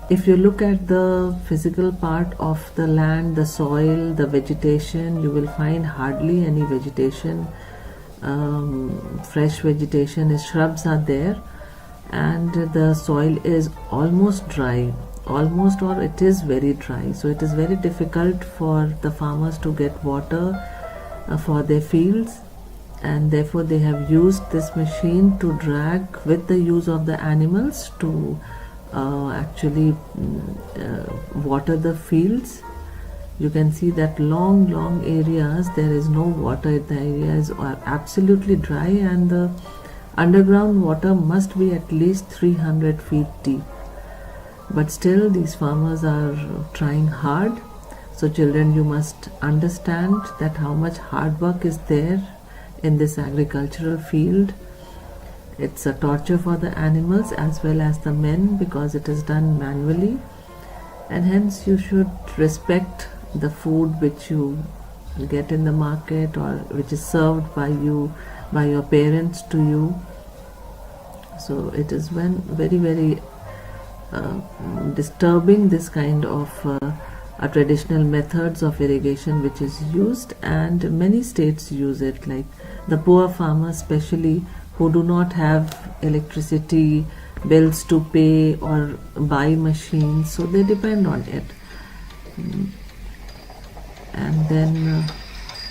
If you look at the physical part of the land, the soil, the vegetation, you will find hardly any vegetation. Fresh vegetation is shrubs are there, and the soil is almost dry, almost, or it is very dry. So it is very difficult for the farmers to get water for their fields, and therefore they have used this machine to drag with the use of the animals to actually water the fields. You can see that long areas there is no water. The area is absolutely dry, and the underground water must be at least 300 feet deep. But still these farmers are trying hard. So children, you must understand that how much hard work is there in this agricultural field. It's a torture for the animals as well as the men, because it is done manually, and hence you should respect the food which you get in the market or which is served by you, by your parents to you. So it is when very disturbing, this kind of traditional methods of irrigation which is used, and many states use it, like the poor farmers especially, who do not have electricity bills to pay or buy machines, so they depend on it. And then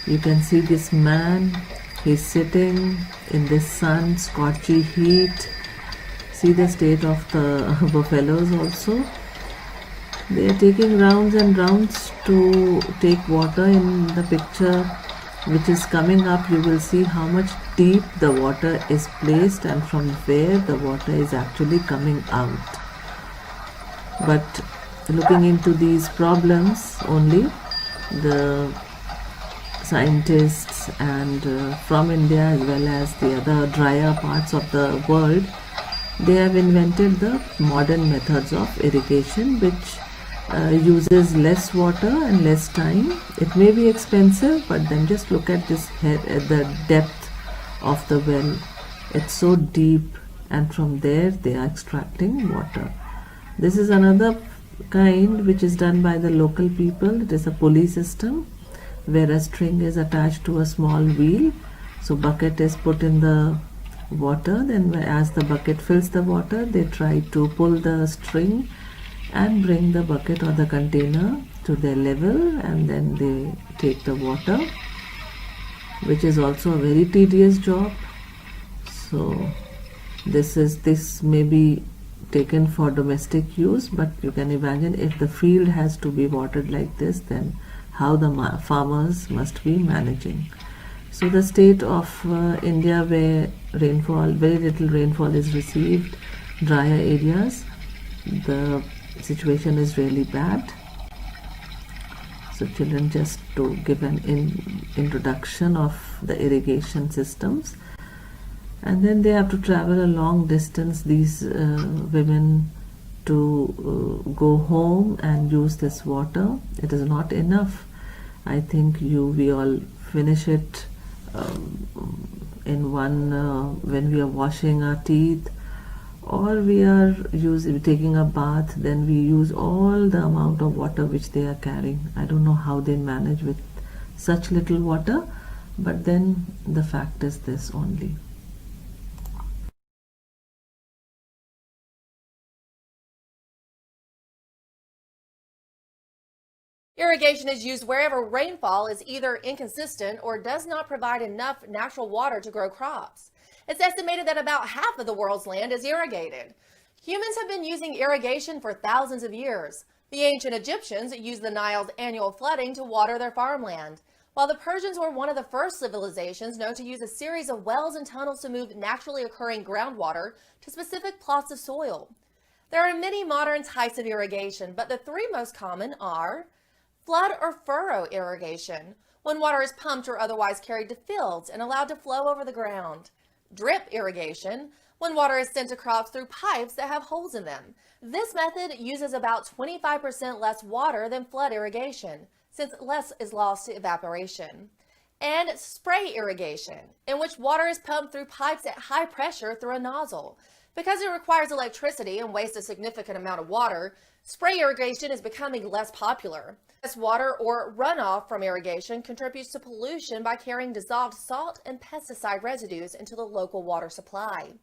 you can see this man, he's sitting in this sun, scorchy heat. See the state of the buffaloes also. They are taking rounds and rounds to take water. In the picture which is coming up, you will see how much deep the water is placed and from where the water is actually coming out. But looking into these problems only, the scientists and from India as well as the other drier parts of the world, they have invented the modern methods of irrigation, which uses less water and less time. It may be expensive, but then just look at this head, at the depth of the well. It's so deep, and from there they are extracting water. This is another kind which is done by the local people. It is a pulley system where a string is attached to a small wheel. So bucket is put in the water, then as the bucket fills the water, they try to pull the string and bring the bucket or the container to their level, and then they take the water, which is also a very tedious job. So this may be taken for domestic use, but you can imagine if the field has to be watered like this, then how the farmers must be managing. So the state of India, where rainfall, very little rainfall is received, drier areas, the situation is really bad. So children, just to give an introduction of the irrigation systems. And then they have to travel a long distance, these women, to go home and use this water. It is not enough. I think we all finish it in one when we are washing our teeth, or we are taking a bath, then we use all the amount of water which they are carrying. I don't know how they manage with such little water, but then the fact is this only. Irrigation is used wherever rainfall is either inconsistent or does not provide enough natural water to grow crops. It's estimated that about half of the world's land is irrigated. Humans have been using irrigation for thousands of years. The ancient Egyptians used the Nile's annual flooding to water their farmland, while the Persians were one of the first civilizations known to use a series of wells and tunnels to move naturally occurring groundwater to specific plots of soil. There are many modern types of irrigation, but the three most common are flood or furrow irrigation, when water is pumped or otherwise carried to fields and allowed to flow over the ground. Drip irrigation, when water is sent to crops through pipes that have holes in them. This method uses about 25% less water than flood irrigation, since less is lost to evaporation. And spray irrigation, in which water is pumped through pipes at high pressure through a nozzle. Because it requires electricity and wastes a significant amount of water, spray irrigation is becoming less popular. This water or runoff from irrigation contributes to pollution by carrying dissolved salt and pesticide residues into the local water supply.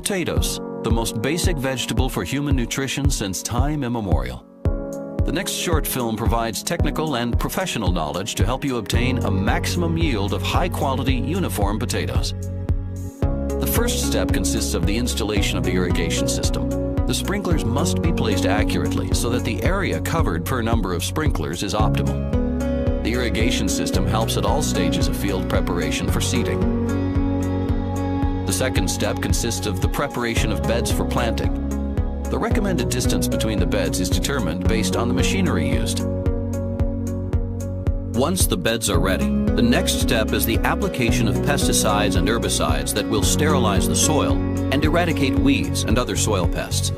Potatoes, the most basic vegetable for human nutrition since time immemorial. The next short film provides technical and professional knowledge to help you obtain a maximum yield of high-quality, uniform potatoes. The first step consists of the installation of the irrigation system. The sprinklers must be placed accurately so that the area covered per number of sprinklers is optimal. The irrigation system helps at all stages of field preparation for seeding. The second step consists of the preparation of beds for planting. The recommended distance between the beds is determined based on the machinery used. Once the beds are ready, the next step is the application of pesticides and herbicides that will sterilize the soil and eradicate weeds and other soil pests.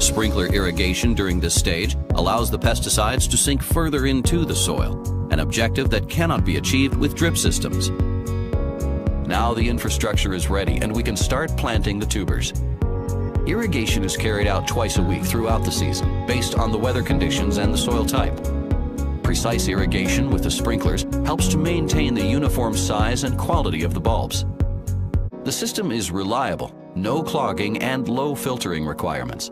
Sprinkler irrigation during this stage allows the pesticides to sink further into the soil, an objective that cannot be achieved with drip systems. Now the infrastructure is ready and we can start planting the tubers. Irrigation is carried out twice a week throughout the season, based on the weather conditions and the soil type. Precise irrigation with the sprinklers helps to maintain the uniform size and quality of the bulbs. The system is reliable, no clogging, and low filtering requirements.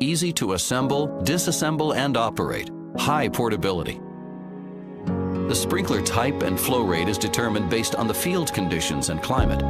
Easy to assemble, disassemble, and operate. High portability. The sprinkler type and flow rate is determined based on the field conditions and climate.